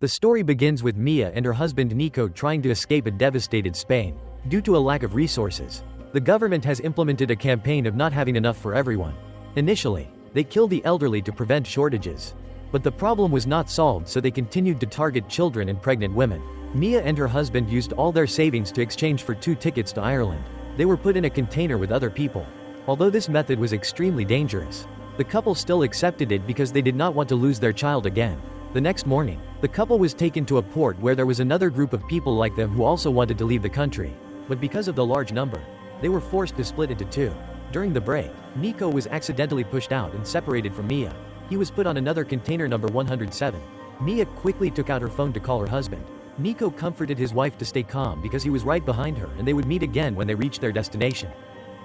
The story begins with Mia and her husband Nico trying to escape a devastated Spain. Due to a lack of resources, the government has implemented a campaign of not having enough for everyone. Initially, they killed the elderly to prevent shortages. But the problem was not solved, so they continued to target children and pregnant women. Mia and her husband used all their savings to exchange for 2 tickets to Ireland. They were put in a container with other people. Although this method was extremely dangerous, the couple still accepted it because they did not want to lose their child again. The next morning, the couple was taken to a port where there was another group of people like them who also wanted to leave the country. But because of the large number, they were forced to split into 2. During the break, Nico was accidentally pushed out and separated from Mia. He was put on another container number 107. Mia quickly took out her phone to call her husband. Nico comforted his wife to stay calm because he was right behind her and they would meet again when they reached their destination.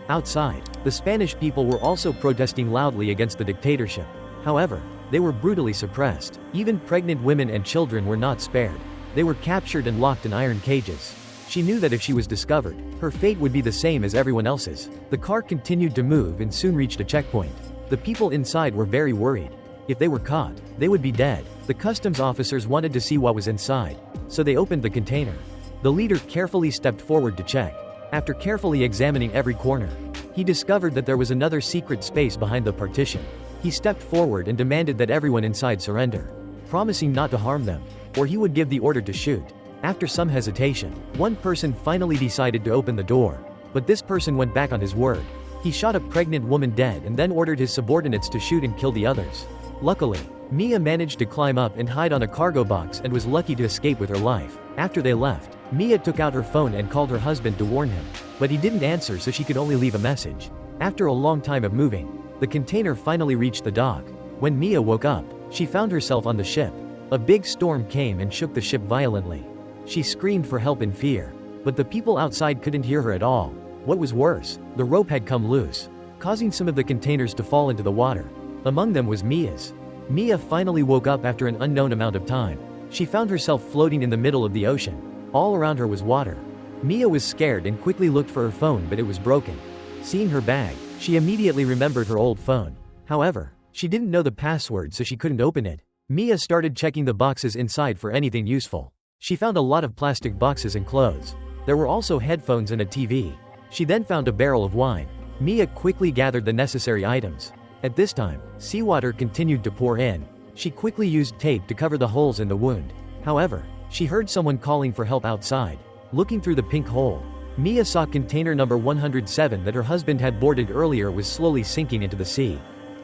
Outside, the Spanish people were also protesting loudly against the dictatorship. However, they were brutally suppressed. Even pregnant women and children were not spared. They were captured and locked in iron cages. She knew that if she was discovered, her fate would be the same as everyone else's. The car continued to move and soon reached a checkpoint. The people inside were very worried. If they were caught, they would be dead. The customs officers wanted to see what was inside, so they opened the container. The leader carefully stepped forward to check. After carefully examining every corner, he discovered that there was another secret space behind the partition. He stepped forward and demanded that everyone inside surrender, promising not to harm them, or he would give the order to shoot. After some hesitation, one person finally decided to open the door, but this person went back on his word. He shot a pregnant woman dead and then ordered his subordinates to shoot and kill the others. Luckily, Mia managed to climb up and hide on a cargo box and was lucky to escape with her life. After they left, Mia took out her phone and called her husband to warn him, but he didn't answer, so she could only leave a message. After a long time of moving, the container finally reached the dock. When Mia woke up, she found herself on the ship. A big storm came and shook the ship violently. She screamed for help in fear, but the people outside couldn't hear her at all. What was worse, the rope had come loose, causing some of the containers to fall into the water. Among them was Mia's. Mia finally woke up after an unknown amount of time. She found herself floating in the middle of the ocean. All around her was water. Mia was scared and quickly looked for her phone, but it was broken. Seeing her bag, she immediately remembered her old phone. However, she didn't know the password, so she couldn't open it. Mia started checking the boxes inside for anything useful. She found a lot of plastic boxes and clothes. There were also headphones and a TV. She then found a barrel of wine. Mia quickly gathered the necessary items. At this time, seawater continued to pour in. She quickly used tape to cover the holes in the wound. However, she heard someone calling for help outside. Looking through the pink hole, Mia saw container number 107 that her husband had boarded earlier was slowly sinking into the sea.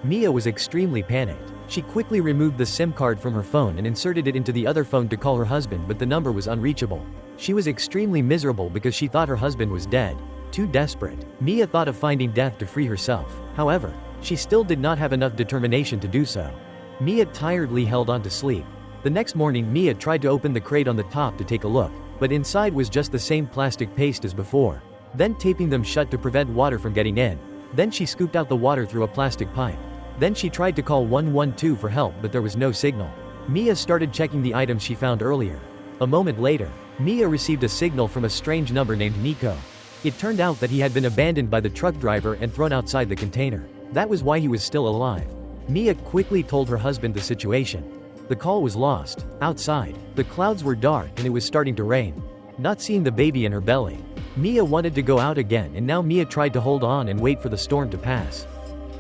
Mia was extremely panicked. She quickly removed the SIM card from her phone and inserted it into the other phone to call her husband, but the number was unreachable. She was extremely miserable because she thought her husband was dead. Too desperate, Mia thought of finding death to free herself. However, she still did not have enough determination to do so. Mia tiredly held on to sleep. The next morning, Mia tried to open the crate on the top to take a look, but inside was just the same plastic paste as before, then taping them shut to prevent water from getting in. Then she scooped out the water through a plastic pipe. Then she tried to call 112 for help, but there was no signal. Mia started checking the items she found earlier. A moment later, Mia received a signal from a strange number named Nico. It turned out that he had been abandoned by the truck driver and thrown outside the container. That was why he was still alive. Mia quickly told her husband the situation. The call was lost. Outside, the clouds were dark and it was starting to rain. Not seeing the baby in her belly, Mia wanted to go out again, and now Mia tried to hold on and wait for the storm to pass.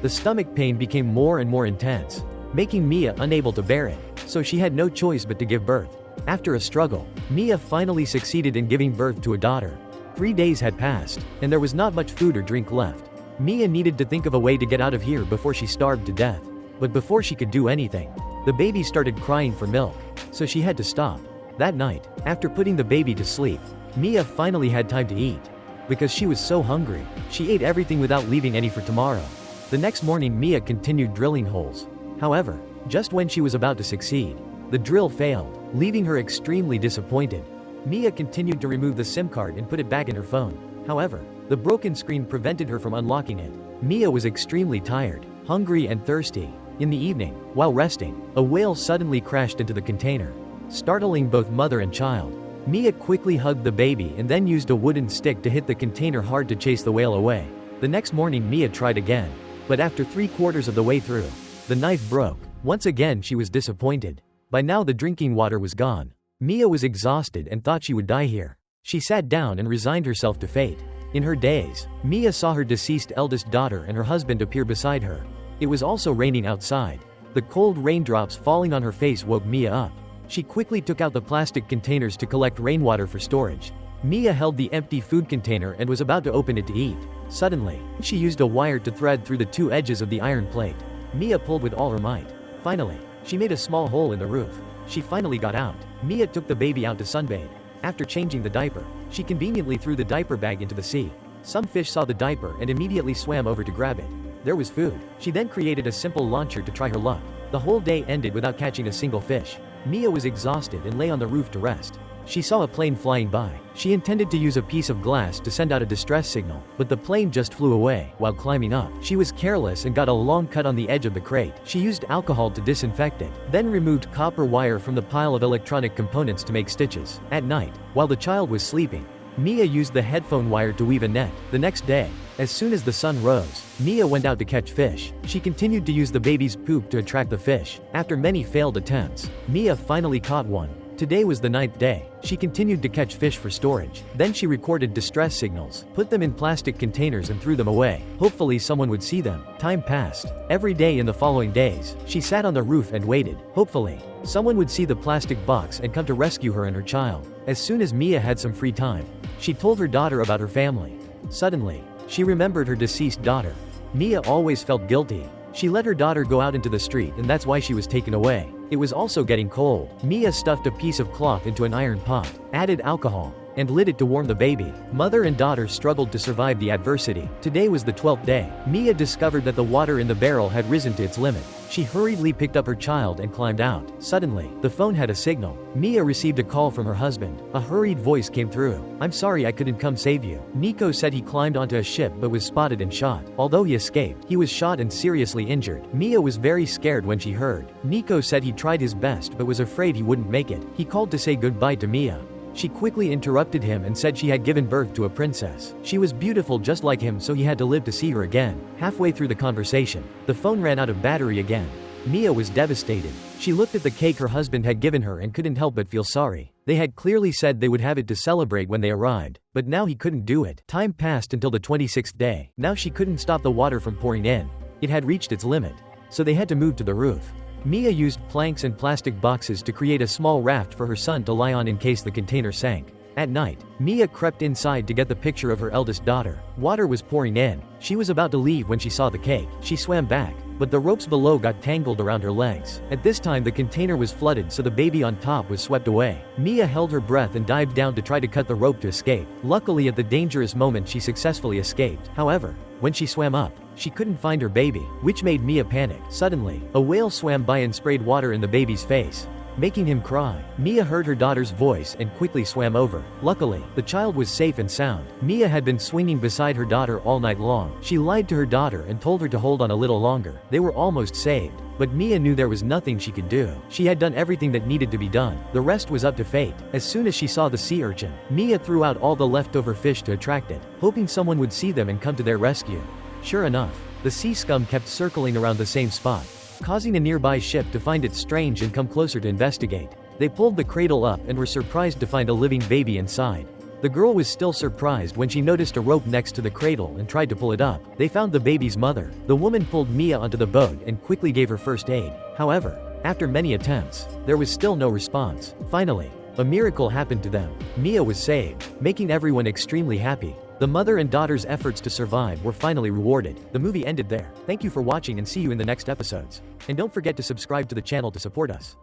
The stomach pain became more and more intense, making Mia unable to bear it, so she had no choice but to give birth. After a struggle, Mia finally succeeded in giving birth to a daughter. 3 days had passed, and there was not much food or drink left. Mia needed to think of a way to get out of here before she starved to death. But before she could do anything, the baby started crying for milk, so she had to stop. That night, after putting the baby to sleep, Mia finally had time to eat. Because she was so hungry, she ate everything without leaving any for tomorrow. The next morning, Mia continued drilling holes. However, just when she was about to succeed, the drill failed, leaving her extremely disappointed. Mia continued to remove the SIM card and put it back in her phone. However, the broken screen prevented her from unlocking it. Mia was extremely tired, hungry and thirsty. In the evening, while resting, a whale suddenly crashed into the container, startling both mother and child. Mia quickly hugged the baby and then used a wooden stick to hit the container hard to chase the whale away. The next morning, Mia tried again, but after 3/4 of the way through, the knife broke. Once again, she was disappointed. By now the drinking water was gone. Mia was exhausted and thought she would die here. She sat down and resigned herself to fate. In her daze, Mia saw her deceased eldest daughter and her husband appear beside her. It was also raining outside. The cold raindrops falling on her face woke Mia up. She quickly took out the plastic containers to collect rainwater for storage. Mia held the empty food container and was about to open it to eat. Suddenly, she used a wire to thread through the two edges of the iron plate. Mia pulled with all her might. Finally, she made a small hole in the roof. She finally got out. Mia took the baby out to sunbathe. After changing the diaper, she conveniently threw the diaper bag into the sea. Some fish saw the diaper and immediately swam over to grab it. There was food. She then created a simple launcher to try her luck. The whole day ended without catching a single fish. Mia was exhausted and lay on the roof to rest. She saw a plane flying by. She intended to use a piece of glass to send out a distress signal, but the plane just flew away. While climbing up, she was careless and got a long cut on the edge of the crate. She used alcohol to disinfect it, then removed copper wire from the pile of electronic components to make stitches. At night, while the child was sleeping, Mia used the headphone wire to weave a net. The next day, as soon as the sun rose, Mia went out to catch fish. She continued to use the baby's poop to attract the fish. After many failed attempts, Mia finally caught one. Today was the 9th day. She continued to catch fish for storage. Then she recorded distress signals, put them in plastic containers and threw them away. Hopefully someone would see them. Time passed. Every day in the following days, she sat on the roof and waited. Hopefully, someone would see the plastic box and come to rescue her and her child. As soon as Mia had some free time, she told her daughter about her family. Suddenly, she remembered her deceased daughter. Mia always felt guilty. She let her daughter go out into the street and that's why she was taken away. It was also getting cold. Mia stuffed a piece of cloth into an iron pot, added alcohol, and lit it to warm the baby. Mother and daughter struggled to survive the adversity. Today was the 12th day. Mia discovered that the water in the barrel had risen to its limit. She hurriedly picked up her child and climbed out. Suddenly, the phone had a signal. Mia received a call from her husband. A hurried voice came through. "I'm sorry I couldn't come save you." Nico said he climbed onto a ship but was spotted and shot. Although he escaped, he was shot and seriously injured. Mia was very scared when she heard. Nico said he tried his best but was afraid he wouldn't make it. He called to say goodbye to Mia. She quickly interrupted him and said she had given birth to a princess. She was beautiful just like him, so he had to live to see her again. Halfway through the conversation, the phone ran out of battery again. Mia was devastated. She looked at the cake her husband had given her and couldn't help but feel sorry. They had clearly said they would have it to celebrate when they arrived, but now he couldn't do it. Time passed until the 26th day. Now she couldn't stop the water from pouring in. It had reached its limit. So they had to move to the roof. Mia used planks and plastic boxes to create a small raft for her son to lie on in case the container sank. At night, Mia crept inside to get the picture of her eldest daughter. Water was pouring in. She was about to leave when she saw the cake. She swam back, but the ropes below got tangled around her legs. At this time the container was flooded, so the baby on top was swept away. Mia held her breath and dived down to try to cut the rope to escape. Luckily at the dangerous moment she successfully escaped. However, when she swam up, she couldn't find her baby, which made Mia panic. Suddenly, a whale swam by and sprayed water in the baby's face, making him cry. Mia heard her daughter's voice and quickly swam over. Luckily, the child was safe and sound. Mia had been swinging beside her daughter all night long. She lied to her daughter and told her to hold on a little longer. They were almost saved, but Mia knew there was nothing she could do. She had done everything that needed to be done. The rest was up to fate. As soon as she saw the sea urchin, Mia threw out all the leftover fish to attract it, hoping someone would see them and come to their rescue. Sure enough, the sea scum kept circling around the same spot, causing a nearby ship to find it strange and come closer to investigate. They pulled the cradle up and were surprised to find a living baby inside. The girl was still surprised when she noticed a rope next to the cradle and tried to pull it up. They found the baby's mother. The woman pulled Mia onto the boat and quickly gave her first aid. However, after many attempts, there was still no response. Finally, a miracle happened to them. Mia was saved, making everyone extremely happy. The mother and daughter's efforts to survive were finally rewarded. The movie ended there. Thank you for watching and see you in the next episodes. And don't forget to subscribe to the channel to support us.